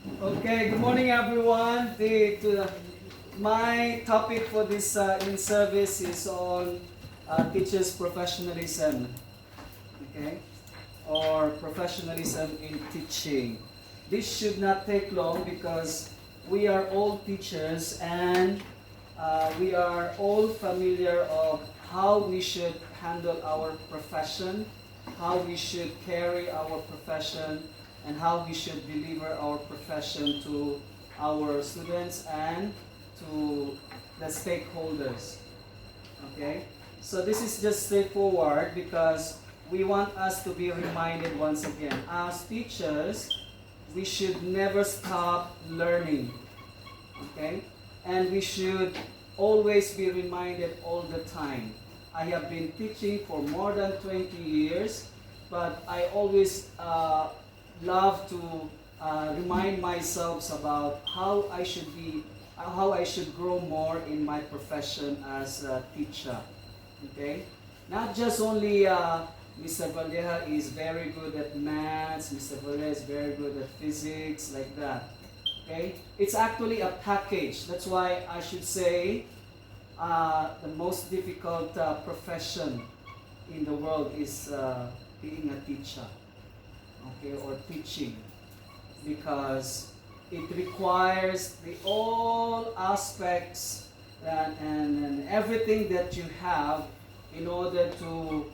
Okay, good morning everyone. My topic for this in service is on teachers' professionalism, okay, or professionalism in teaching. This should not take long because we are all teachers and we are all familiar of how we should handle our profession, how we should carry our profession, and how we should deliver our profession to our students and to the stakeholders. Okay? So this is just straightforward because we want us to be reminded once again. As teachers, we should never stop learning. Okay? And we should always be reminded all the time. I have been teaching for more than 20 years, but I always love to remind myself about how I should grow more in my profession as a teacher. Okay, not just only Mr. Valleja is very good at maths, Mr. Valleja is very good at physics, like that. Okay, it's actually a package. That's why I should say the most difficult profession in the world is being a teacher, okay, or teaching, because it requires the all aspects and everything that you have in order to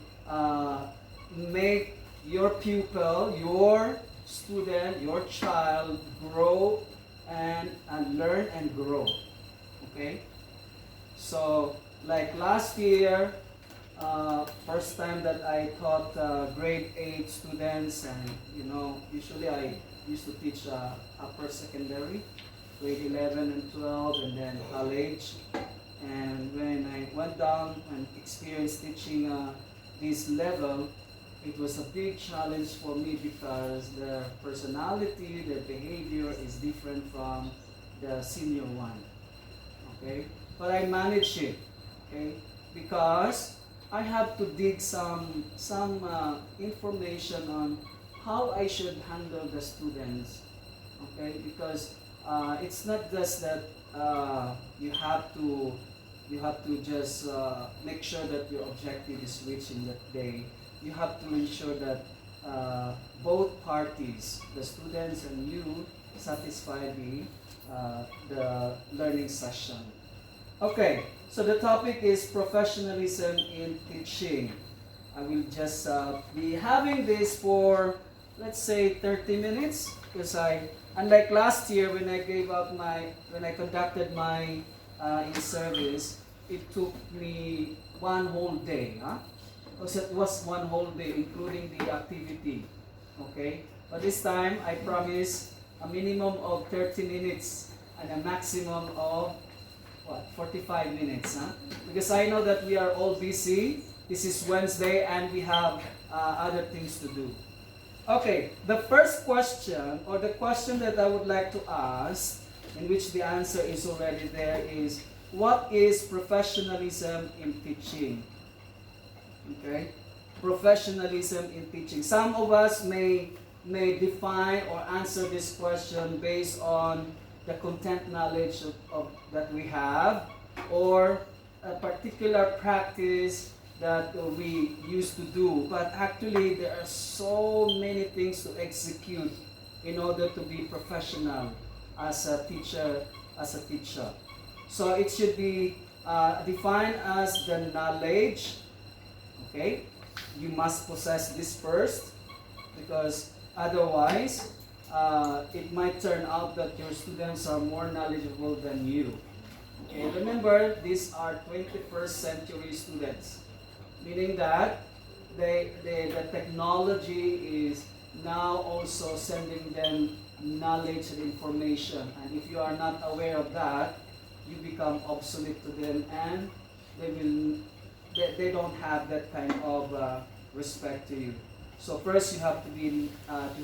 make your pupil, your student, your child grow and learn and grow. Okay? So, like last year, first time that I taught grade 8 students, and usually I used to teach upper secondary, grade 11 and 12, and then college. And when I went down and experienced teaching this level, it was a big challenge for me because their personality, their behavior is different from the senior one. Okay? But I managed it, okay? Because I have to dig some information on how I should handle the students, okay? Because it's not just that you have to just make sure that your objective is reached in that day. You have to ensure that both parties, the students and you, satisfy the learning session. Okay, so the topic is professionalism in teaching. I will just be having this for, let's say, 30 minutes, because unlike last year when I conducted my in-service, it took me one whole day, Because it was one whole day, including the activity, okay? But this time, I promise a minimum of 30 minutes and a maximum of 45 minutes, Because I know that we are all busy. This is Wednesday and we have other things to do. Okay, the first question, or the question that I would like to ask, in which the answer is already there, is what is professionalism in teaching? Okay, professionalism in teaching. Some of us may define or answer this question based on the content knowledge of that we have, or a particular practice that we used to do. But actually, there are so many things to execute in order to be professional as a teacher. So it should be defined as the knowledge. Okay, you must possess this first, because otherwise it might turn out that your students are more knowledgeable than you. Okay, remember, these are 21st century students, meaning that the technology is now also sending them knowledge and information. And if you are not aware of that, you become obsolete to them, and they don't have that kind of respect to you. So first you have to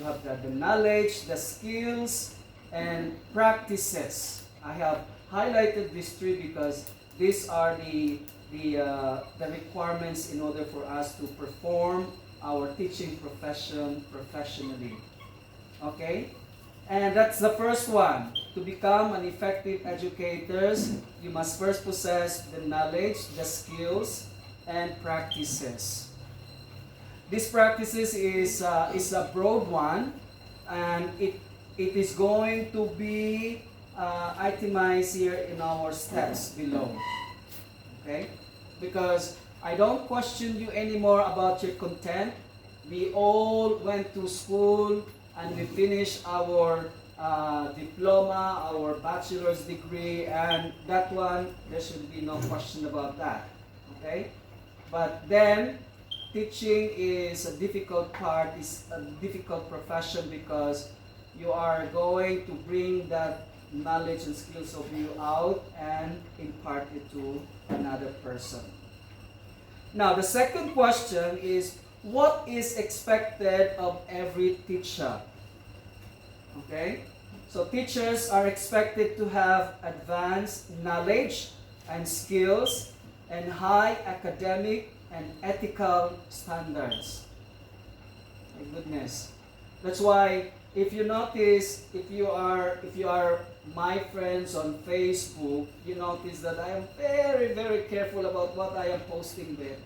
have the knowledge, the skills, and practices. I have highlighted these three because these are the requirements in order for us to perform our teaching profession professionally. Okay? And that's the first one. To become an effective educators, you must first possess the knowledge, the skills, and practices. This practices is a broad one, and it is going to be itemized here in our steps below. Okay? Because I don't question you anymore about your content. We all went to school and we finished our diploma, our bachelor's degree, and that one, there should be no question about that. Okay? But then, teaching is a difficult part, is a difficult profession because you are going to bring that knowledge and skills of you out and impart it to another person. Now, the second question is, what is expected of every teacher? Okay? So teachers are expected to have advanced knowledge and skills and high academic and ethical standards. My goodness. That's why if you notice, if you are my friends on Facebook, you notice that I am very, very careful about what I am posting there.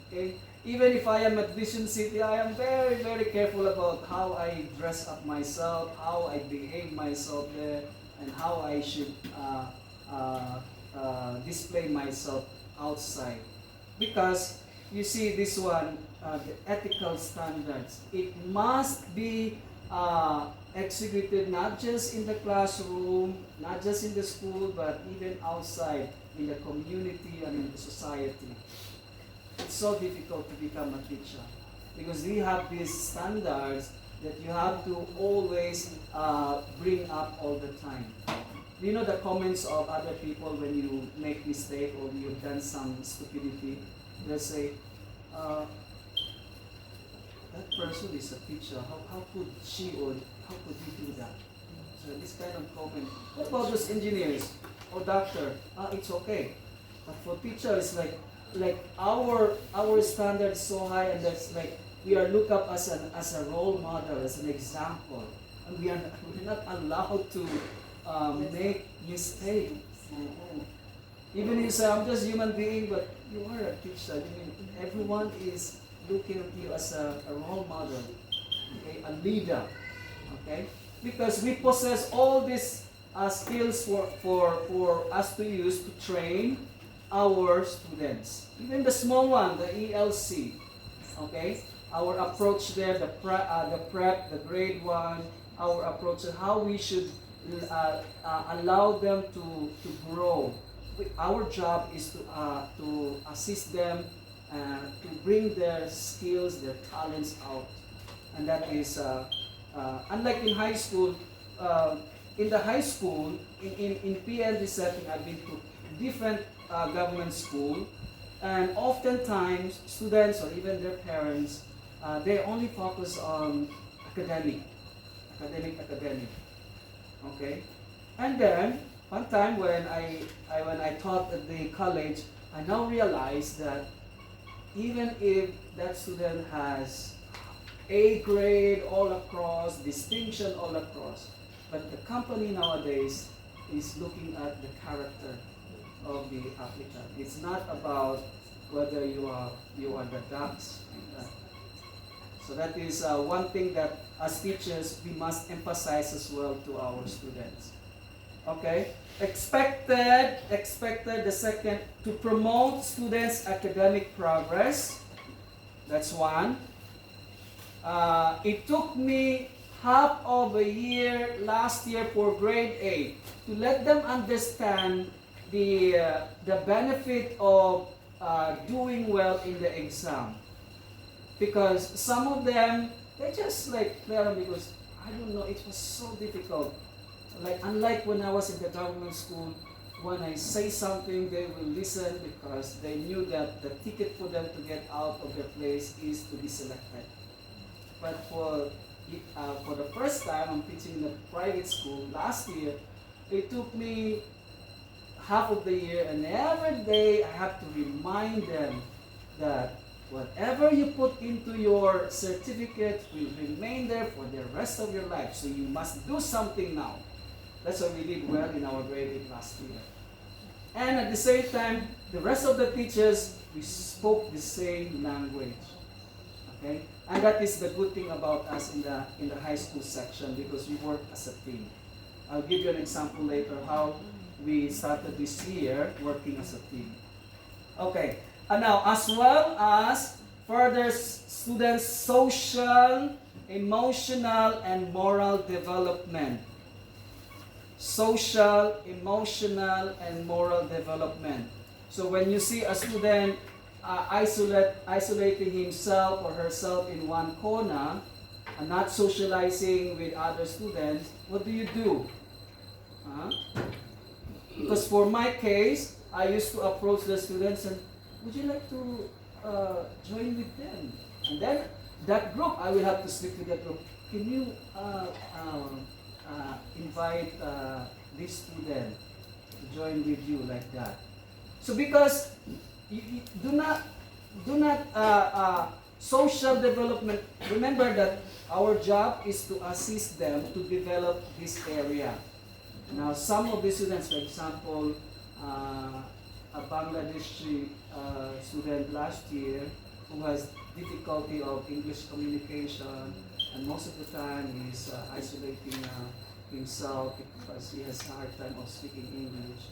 Okay? Even if I am at Vision City, I am very, very careful about how I dress up myself, how I behave myself there, and how I should display myself outside. Because you see this one, the ethical standards, it must be executed not just in the classroom, not just in the school, but even outside in the community and in the society. It's so difficult to become a teacher because we have these standards that you have to always bring up all the time. Do you know the comments of other people when you make mistake or you've done some stupidity? They'll say, that person is a teacher. How could she or how could he do that? So this kind of comment. What about those engineers or doctor? It's okay. But for teacher, it's like our standard is so high, and that's like we are looked up as a role model, as an example, and we're not allowed to make mistakes. Even if you say I'm just a human being, but you are a teacher. I mean, everyone is looking at you as a role model, okay, a leader, okay, because we possess all these skills for us to use to train our students. Even the small one, the ELC, okay? Our approach there, the prep, the grade 1, our approach and how we should allow them to grow. Our job is to assist them to bring their skills, their talents out. And that is, unlike in high school, in the high school, in PND setting, I've been to different government school, and oftentimes students or even their parents, they only focus on academic. Okay, and then one time when I taught at the college, I now realize that even if that student has A grade all across, distinction all across, but the company nowadays is looking at the character of the applicant. It's not about whether you are the ducks. So that is one thing that as teachers we must emphasize as well to our students. Okay, expected the second, to promote students' academic progress. That's one. It took me half of a year last year for grade 8 to let them understand the benefit of doing well in the exam, because some of them they just like clear because I don't know, it was so difficult. Like unlike when I was in the government school, when I say something they will listen because they knew that the ticket for them to get out of their place is to be selected. But for the first time I'm teaching in a private school last year, it took me half of the year, and every day I have to remind them that Whatever you put into your certificate will remain there for the rest of your life. So you must do something now. That's why we did well in our grade 8 last year. And at the same time, the rest of the teachers, we spoke the same language. Okay? And that is the good thing about us in the high school section, because we work as a team. I'll give you an example later how we started this year working as a team. Okay. And now, as well as further students' social, emotional, and moral development. Social, emotional, and moral development. So when you see a student isolating himself or herself in one corner and not socializing with other students, what do? Because for my case, I used to approach the students and, would you like to join with them? And then that group, I will have to speak to that group. Can you invite this student to join with you like that? So because you do not social development. Remember that our job is to assist them to develop this area. Now, some of the students, for example, a Bangladeshi student last year who has difficulty of English communication, and most of the time he's isolating himself because he has a hard time of speaking English.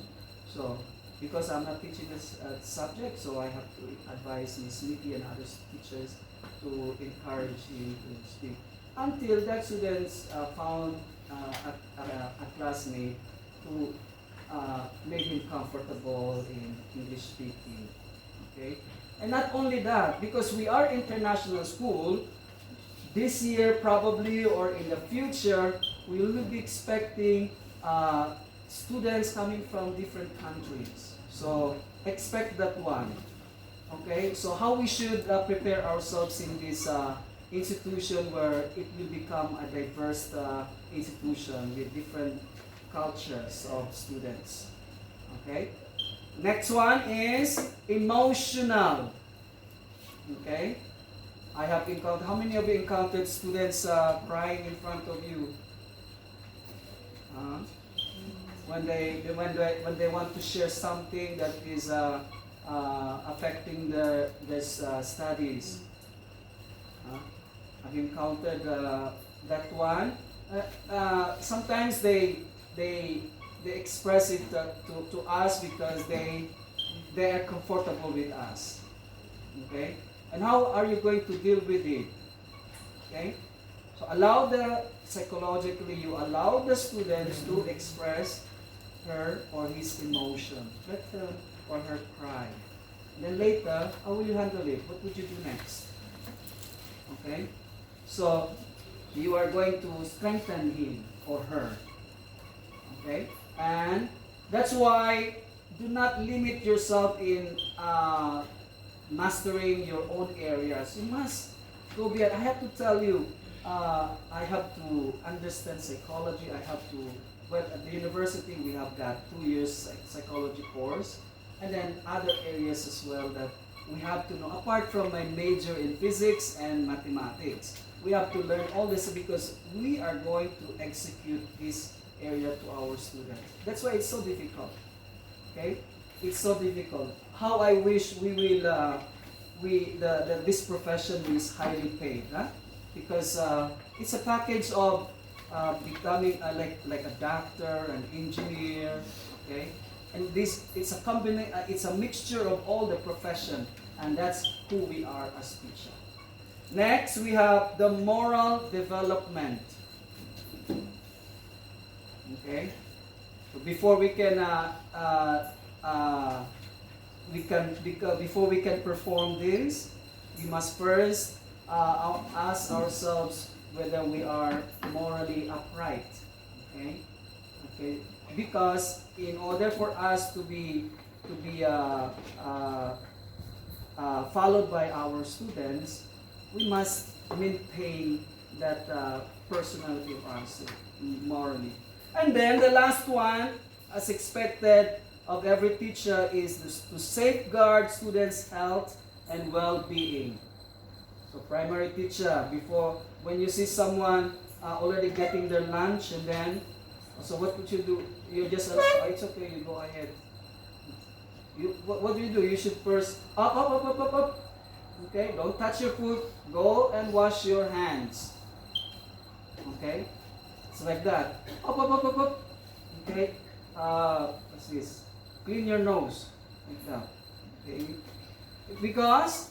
So, because I'm not teaching this subject, so I have to advise Ms. Nikki and other teachers to encourage him to speak. Until that students found a classmate who made him comfortable in English speaking. Okay? And not only that, because we are international school, this year probably or in the future, we will be expecting students coming from different countries. So expect that one. Okay? So how we should prepare ourselves in this institution where it will become a diverse institution with different cultures of students. Okay? Next one is emotional. Okay? I have encountered, how many of you encountered students crying in front of you? When they want to share something that is affecting their studies. I've encountered that one. Sometimes they express it to us because they are comfortable with us. Okay? And how are you going to deal with it? Okay? So psychologically, you allow the students to express her or his emotion. Let her or her cry. And then later, how will you handle it? What would you do next? Okay? So, you are going to strengthen him or her. Okay? And that's why do not limit yourself in mastering your own areas. You must go beyond. I have to tell you, I have to understand psychology. But at the university, we have got 2 years psychology course. And then other areas as well that we have to know. Apart from my major in physics and mathematics, we have to learn all this because we are going to execute this area to our students. That's why it's so difficult. Okay? It's so difficult. How I wish we will, this profession is highly paid. Huh? Because it's a package of becoming like a doctor, an engineer, okay? And it's a mixture of all the profession, and that's who we are as teachers. Next, we have the moral development. Okay? So before we can before we can perform this, we must first ask ourselves whether we are morally upright. Okay? Okay? Because in order for us to be followed by our students, we must maintain that personality of ours morally. And then the last one, as expected of every teacher, is to safeguard students' health and well-being. So primary teacher, before, when you see someone already getting their lunch, and then, so what would you do? You just, it's okay, you go ahead. What do? You should first, up. Okay, don't touch your food. Go and wash your hands. Okay, it's like that. Up. Okay, what's this? Clean your nose. Like that. Okay, because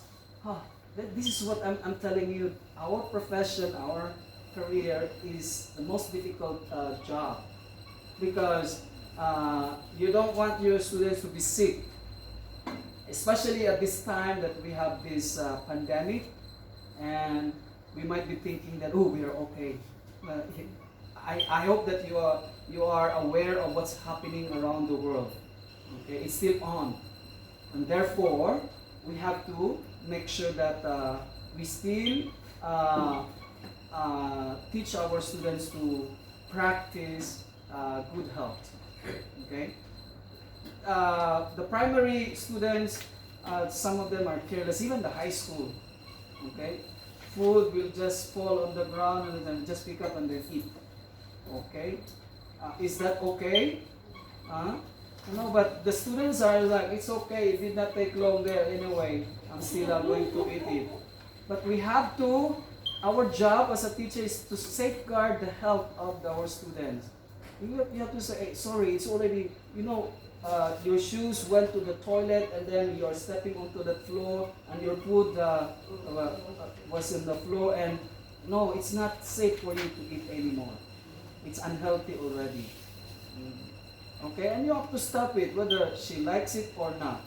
this is what I'm telling you. Our profession, our career is the most difficult job, because you don't want your students to be sick, especially at this time that we have this pandemic, and we might be thinking that, oh, we are okay. I hope that you are aware of what's happening around the world. Okay, it's still on, and therefore we have to make sure that we still teach our students to practice good health. Okay. The primary students, some of them are careless, even the high school. Okay, food will just fall on the ground and then just pick up and then eat. Okay, is that okay? No, but the students are like, it's okay, it did not take long there anyway, I'm still going to eat it. But we have to, our job as a teacher is to safeguard the health of our students. You have to say, hey, sorry, it's already, your shoes went to the toilet and then you're stepping onto the floor and your food was in the floor, and no, it's not safe for you to eat anymore. It's unhealthy already. Okay, and you have to stop it, whether she likes it or not.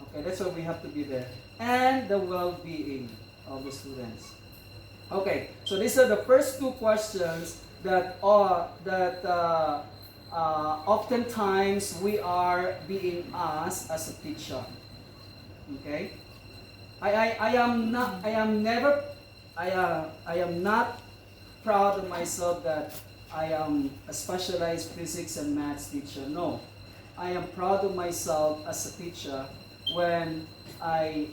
Okay, that's why we have to be there. And the well-being of the students. Okay, so these are the first two questions that oftentimes we are being asked as a teacher. Okay, I am not proud of myself that I am a specialized physics and maths teacher. No, I am proud of myself as a teacher when I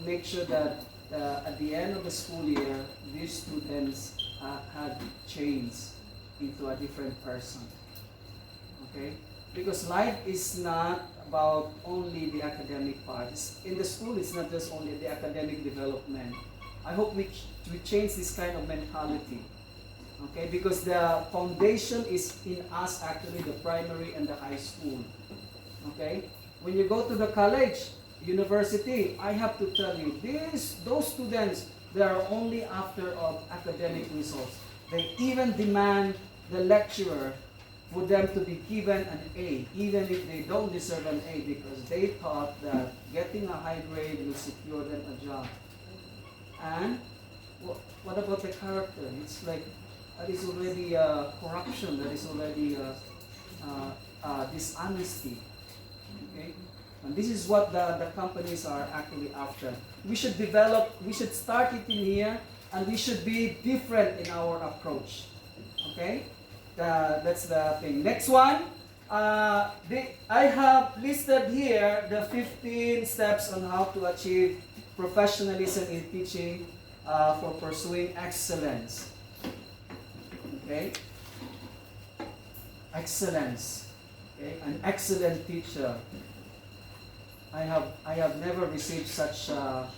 make sure that at the end of the school year, these students had changed into a different person. Okay? Because life is not about only the academic part. In the school, it's not just only the academic development. I hope we change this kind of mentality. Okay? Because the foundation is in us, actually, the primary and the high school. Okay? When you go to the college, university, I have to tell you, those students, they are only after of academic results. They even demand the lecturer for them to be given an A, even if they don't deserve an A, because they thought that getting a high grade will secure them a job. And what about the character? It's like, that is already corruption, that is already dishonesty. Okay? And this is what the companies are actually after. We should start it in here, and we should be different in our approach. Okay? That's the thing. Next one, I have listed here the 15 steps on how to achieve professionalism in teaching for pursuing excellence. Okay? Excellence. Okay? An excellent teacher. I have never received such a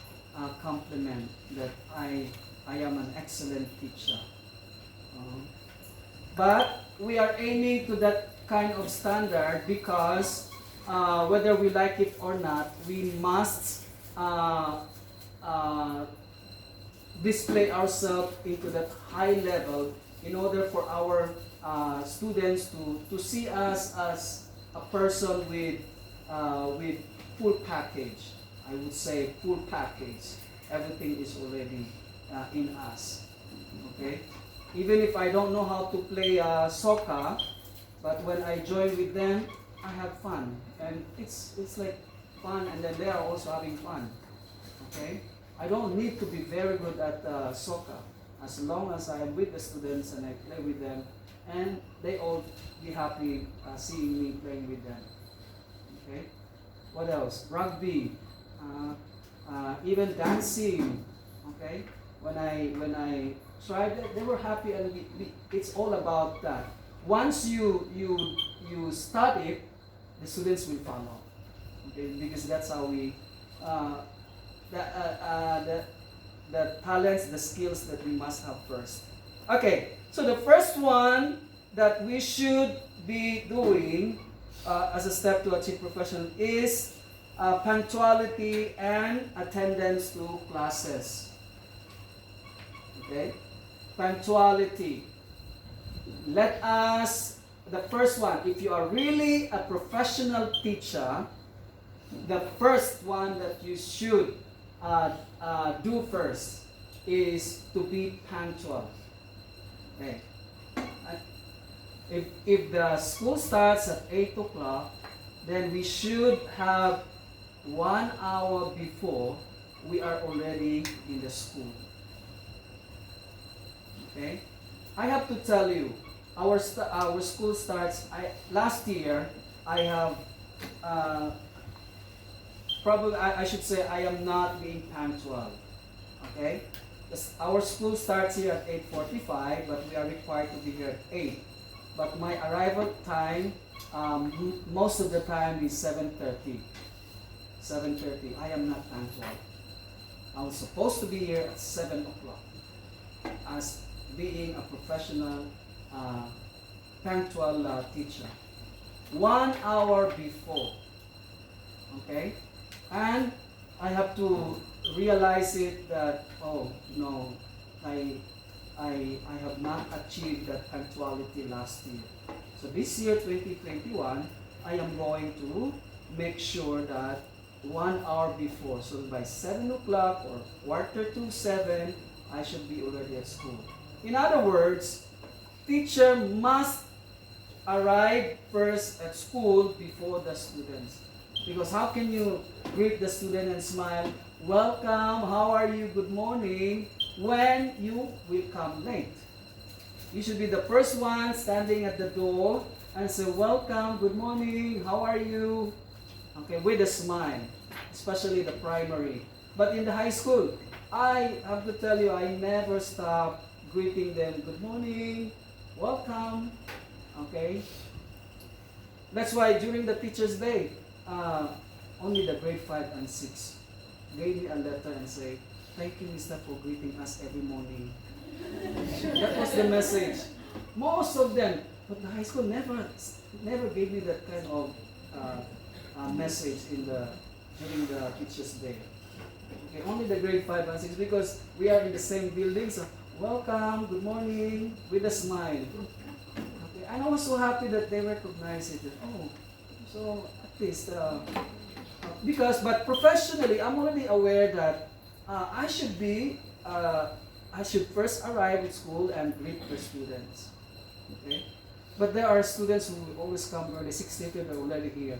compliment that I am an excellent teacher. But we are aiming to that kind of standard because whether we like it or not, we must display ourselves into that high level in order for our students to see us as a person with full package. I would say full package. Everything is already in us. Okay? Even if I don't know how to play soccer, but when I join with them, I have fun. And it's like fun, and then they are also having fun. Okay? I don't need to be very good at soccer. As long as I am with the students and I play with them, and they all be happy seeing me playing with them. Okay? What else? Rugby. even dancing. Okay, when I tried that, they were happy, and it's all about that. Once you start it, the students will follow. Okay, because that's how we the talents, the skills that we must have first. Okay, so the first one that we should be doing as a step to achieve professional is punctuality and attendance to classes. Okay, punctuality. Let us, the first one, if you are really a professional teacher, the first one that you should do first is to be punctual. Okay. If the school starts at 8 o'clock, then we should have 1 hour before we are already in the school. Okay? I have to tell you, our school starts, last year, I have, probably, I should say, I am not being punctual. Okay? Our school starts here at 8:45, but we are required to be here at 8. But my arrival time, most of the time is 7:30. 7:30. I am not punctual. I was supposed to be here at 7 o'clock as being a professional punctual teacher. 1 hour before. Okay? And I have to realize it that, oh no, I have not achieved that punctuality last year. So this year, 2021, I am going to make sure that 1 hour before, so by 7 o'clock or 6:45, I should be already at school. In other words, teacher must arrive first at school before the students. Because how can you greet the student and smile, welcome, how are you, good morning, when you will come late? You should be the first one standing at the door and say, welcome, good morning, how are you? Okay, with a smile, especially the primary. But in the high school, I have to tell you, I never stop greeting them, good morning, welcome, okay? That's why during the Teacher's Day, only the grade 5 and 6 gave me a letter and say, thank you, Mister, for greeting us every morning. That was the message. Most of them, but the high school never gave me that kind of message during the Teacher's Day. Okay, only the grade 5 and 6 because we are in the same building. So welcome, good morning, with a smile. Okay, and I was so happy that they recognized it. Oh, so at least but professionally, I'm already aware that I should first arrive at school and greet the students. Okay, but there are students who always come early. 6:30 they're already here,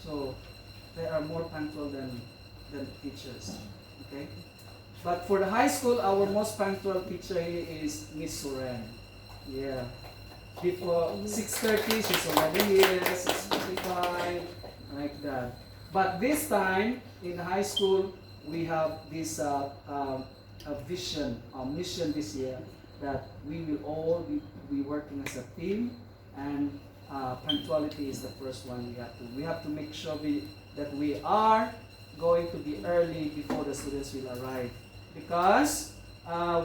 so they are more punctual than teachers. Okay, but for the high school, our most punctual teacher here is Miss Soren. Yeah, before 6:30 she's already here. 6:45, like that. But this time in high school, we have this mission this year that we will all be working as a team, and punctuality is the first one we have to make sure that we are going to be early before the students will arrive, because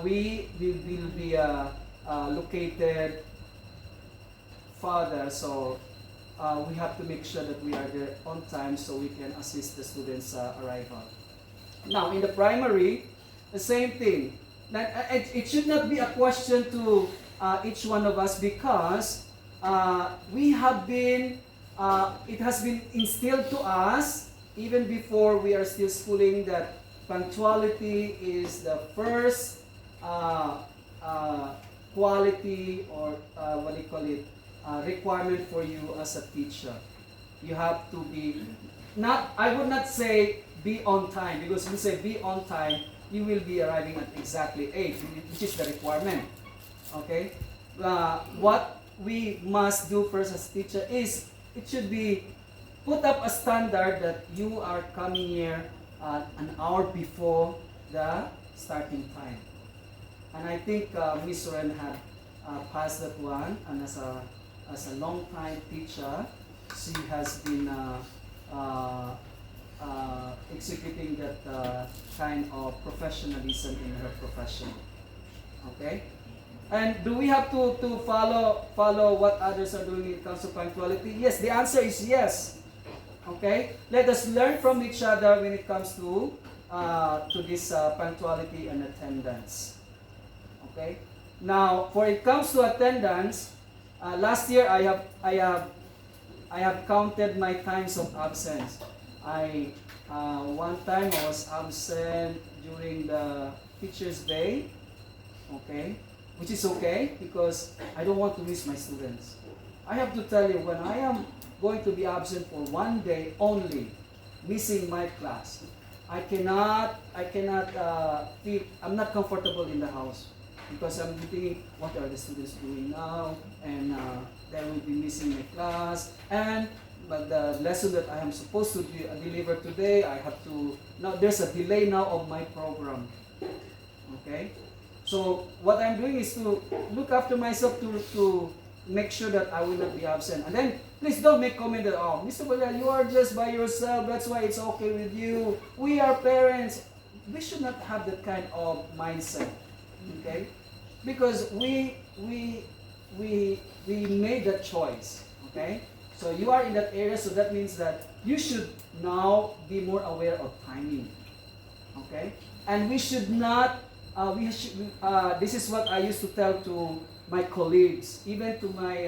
we will be located farther, so we have to make sure that we are there on time so we can assist the students' arrival. Now, in the primary, the same thing. It should not be a question to each one of us, because we have been, it has been instilled to us even before we are still schooling that punctuality is the first quality, or what do you call it, requirement for you as a teacher. You have to be, I would not say be on time, because if you say be on time, you will be arriving at exactly 8, which is the requirement. Okay? What we must do first as teacher is, it should be put up a standard that you are coming here an hour before the starting time. And I think Miss Ren had passed that one, and as a long time teacher, she has been executing that kind of professionalism in her profession. Okay? And do we have to follow what others are doing when it comes to punctuality? Yes, the answer is yes. Okay? Let us learn from each other when it comes to this punctuality and attendance. Okay? Now, for it comes to attendance, last year I have counted my times of absence. One time I was absent during the Teachers' Day. Okay? Which is okay because I don't want to miss my students. I have to tell you, when I am going to be absent for one day only, missing my class, I cannot feel, I'm not comfortable in the house because I'm thinking, what are the students doing now? And they will be missing my class. But the lesson that I am supposed to deliver today, I have to, now there's a delay now of my program. Okay? So what I'm doing is to look after myself to make sure that I will not be absent. And then please don't make comment that, oh, Mr. Bala, you are just by yourself, that's why it's okay with you. We are parents. We should not have that kind of mindset. Okay? Because we made that choice. Okay? So you are in that area, so that means that you should now be more aware of timing. Okay? And we should not this is what I used to tell to my colleagues, even to my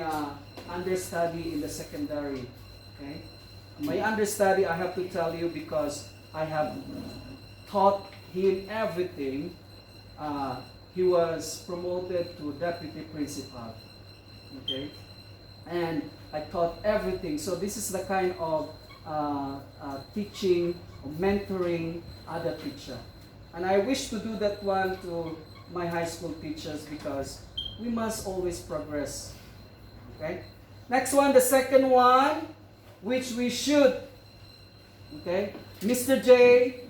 understudy in the secondary. Okay, my understudy, I have to tell you because I have taught him everything. He was promoted to deputy principal. Okay, and I taught everything. So this is the kind of teaching, mentoring other teacher. And I wish to do that one to my high school teachers because we must always progress. Okay? Next one, the second one, which we should. Okay? Mr. J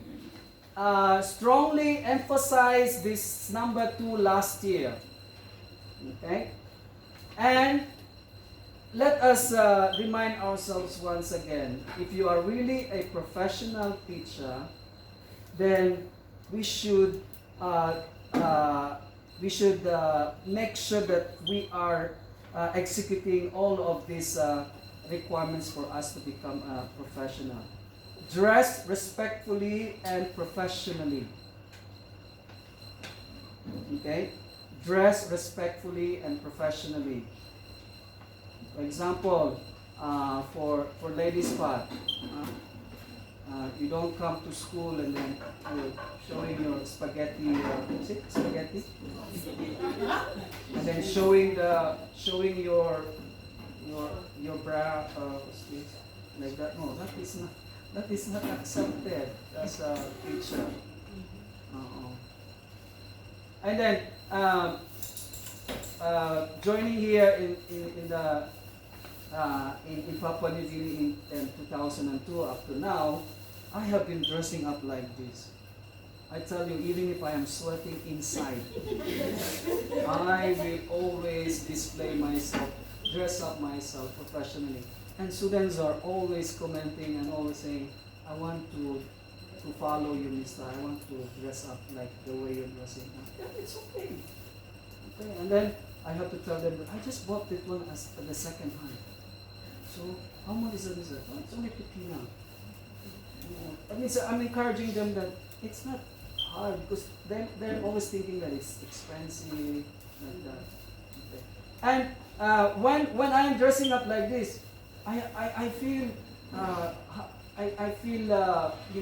strongly emphasized this number 2 last year. Okay? And let us remind ourselves once again, if you are really a professional teacher, then we should make sure that we are executing all of these requirements for us to become a professional. Dress respectfully and professionally. Okay? Dress respectfully and professionally. For example, for ladies' part, you don't come to school and then you're showing your spaghetti, is it spaghetti? And then showing your bra, what's this? Like that. No, that is not accepted as a teacher. And then joining here in Papua New Guinea in 2002 up to now, I have been dressing up like this. I tell you, even if I am sweating inside, I will always display myself, dress up myself professionally. And students are always commenting and always saying, I want to follow you, mister. I want to dress up like the way you're dressing. Yeah, it's okay. Okay, and then I have to tell them that I just bought that one as the second hand. So, how much is it? Oh, it's only 50 now. That means I'm encouraging them that it's not hard because they're always thinking that it's expensive, like that. Okay. And when I'm dressing up like this, I feel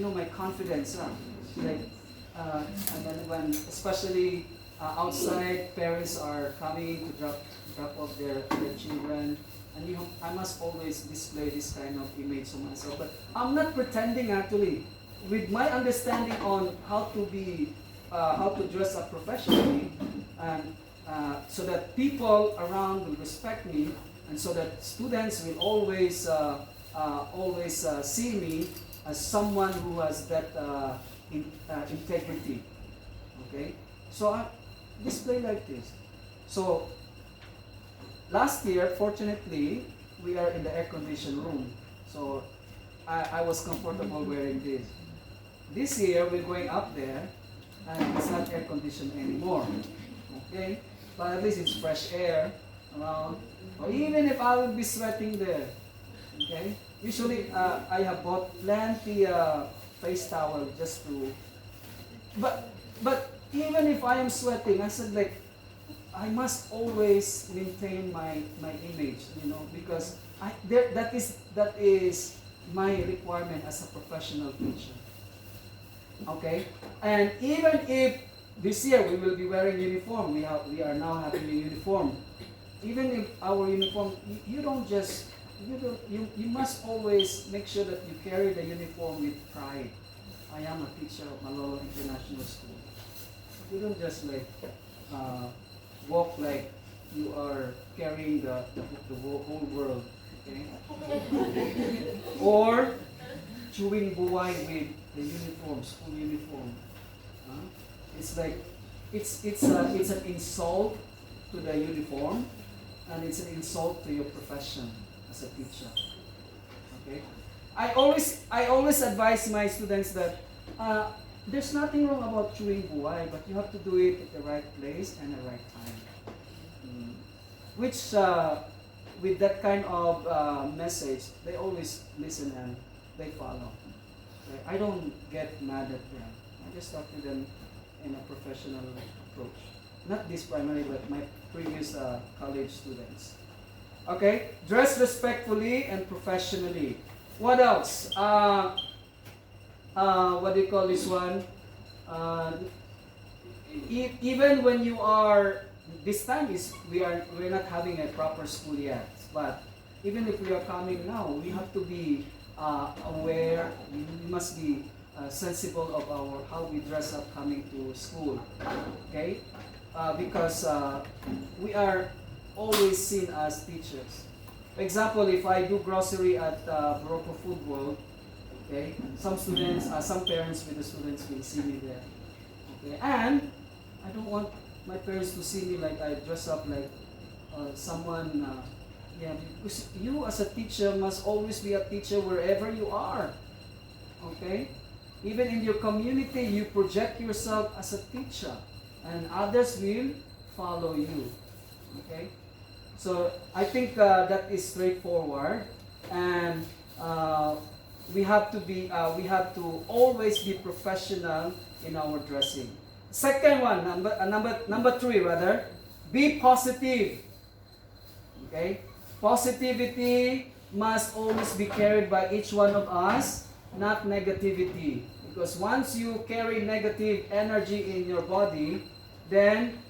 my confidence. Like and then when especially outside parents are coming to drop off their children. And I must always display this kind of image of myself. But I'm not pretending actually. With my understanding on how to dress up professionally, and so that people around will respect me, and so that students will always see me as someone who has that integrity. Okay? So I display like this. So last year, fortunately, we are in the air-conditioned room. So I was comfortable wearing this. This year, we're going up there, and it's not air-conditioned anymore. Okay? But at least it's fresh air around. Or even if I will be sweating there. Okay? Usually, I have bought plenty face towel just to... But even if I am sweating, I said like, I must always maintain my image, because that is my requirement as a professional teacher. Okay, and even if this year we will be wearing uniform, we are now having a uniform. Even if our uniform, you must always make sure that you carry the uniform with pride. I am a teacher of Malolo International School. You don't just walk like you are carrying the whole world, okay? Or chewing buway with the uniform, school uniform. It's like it's an insult to the uniform, and it's an insult to your profession as a teacher. Okay? I always advise my students that there's nothing wrong about chewing buway, but you have to do it at the right place and the right time. Which, with that kind of message, they always listen and they follow. Okay? I don't get mad at them. I just talk to them in a professional approach. Not this primary, but my previous college students. Okay? Dress respectfully and professionally. What else? What do you call this one? Even when you are, this time we're not having a proper school yet, but even if we are coming now, we have to be aware. We must be sensible of how we dress up coming to school. Okay, because we are always seen as teachers. For example, if I do grocery at Barocco Food World, okay, some parents with the students will see me there. Okay, and I don't want my parents to see me like I dress up like someone. Because you as a teacher must always be a teacher wherever you are. Okay, even in your community, you project yourself as a teacher, and others will follow you. Okay, so I think that is straightforward, and we have to always be professional in our dressing. Second one, number 3 rather, be positive. Okay, positivity must always be carried by each one of us, not negativity. Because once you carry negative energy in your body, then